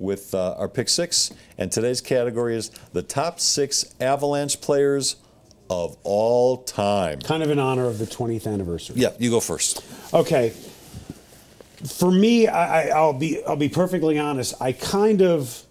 with our pick six. And today's category is the top 6 Avalanche players of all time. Kind of in honor of the 20th anniversary. Yeah, you go first. Okay. For me, I'll be perfectly honest. I kind of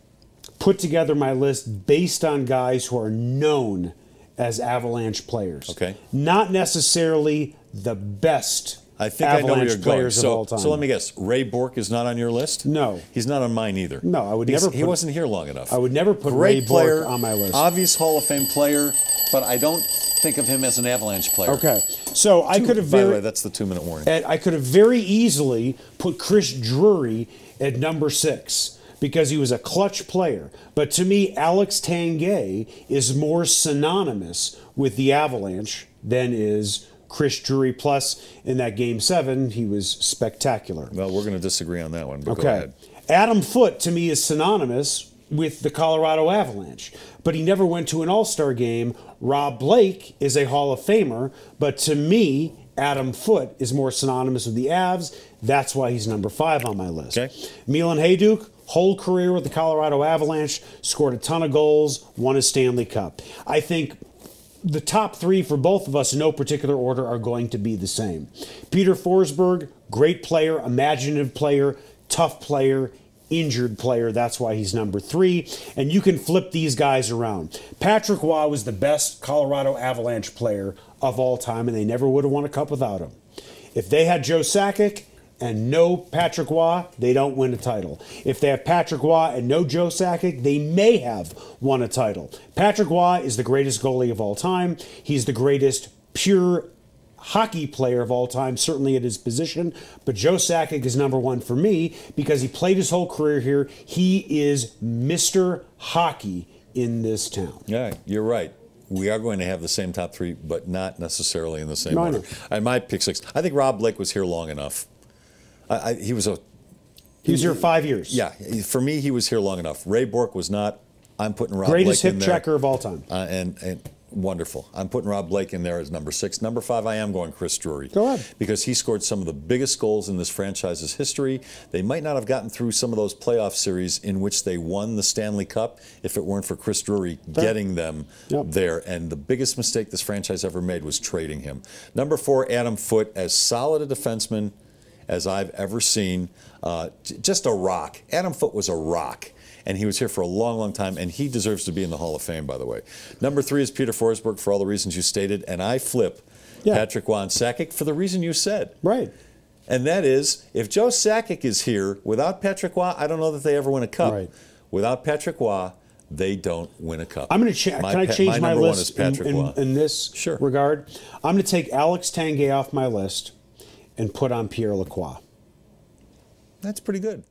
put together my list based on guys who are known as Avalanche players. Okay. Not necessarily the best I think Avalanche I know where you're players going. of all time. So let me guess. Ray Bourque is not on your list? No. He's not on mine either. No, I would never He wasn't here long enough. I would never put Great Ray player, Bourque on my list. Obvious Hall of Fame player, but I don't think of him as an Avalanche player. Okay. So I could have By the way, that's the 2-minute warning. I could have very easily put Chris Drury at number 6 because he was a clutch player. But to me, Alex Tanguay is more synonymous with the Avalanche than is Chris Drury. Plus, in that Game 7, he was spectacular. Well, we're going to disagree on that one, but Okay. go ahead. Adam Foote, to me, is synonymous with the Colorado Avalanche, but he never went to an All-Star game. Rob Blake is a Hall of Famer, but to me, Adam Foote is more synonymous with the Avs. That's why he's number 5 on my list. Okay. Milan Hajduk, whole career with the Colorado Avalanche, scored a ton of goals, won a Stanley Cup. I think the top 3 for both of us in no particular order are going to be the same. Peter Forsberg, great player, imaginative player, tough player, injured player. That's why he's number 3. And you can flip these guys around. Patrick Roy was the best Colorado Avalanche player of all time, and they never would have won a cup without him. If they had Joe Sakic and no Patrick Roy, they don't win a title. If they have Patrick Roy and no Joe Sakic, they may have won a title. Patrick Roy is the greatest goalie of all time. He's the greatest pure hockey player of all time, certainly at his position. But Joe Sakic is number 1 for me because he played his whole career here. He is Mr. Hockey in this town. Yeah, you're right. We are going to have the same top 3, but not necessarily in the same order. And my pick 6, I think Rob Blake was here long enough. He was here 5 years. Yeah, for me, he was here long enough. Ray Bourque was not. I'm putting Rob Blake in there. Greatest hip checker of all time. And wonderful. I'm putting Rob Blake in there as number 6. Number 5, I am going Chris Drury. Go ahead. Because he scored some of the biggest goals in this franchise's history. They might not have gotten through some of those playoff series in which they won the Stanley Cup if it weren't for Chris Drury getting them there. And the biggest mistake this franchise ever made was trading him. Number 4, Adam Foote, as solid a defenseman as I've ever seen. Just a rock. Adam Foote was a rock. And he was here for a long, long time, and he deserves to be in the Hall of Fame, by the way. Number 3 is Peter Forsberg for all the reasons you stated, and I flip Patrick Roy and Sakic for the reason you said. Right. And that is, if Joe Sakic is here, without Patrick Roy, I don't know that they ever win a cup. Right. Without Patrick Roy, they don't win a cup. I'm going to can I change my list in this Sure. regard? I'm going to take Alex Tanguay off my list and put on Pierre Lacroix. That's pretty good.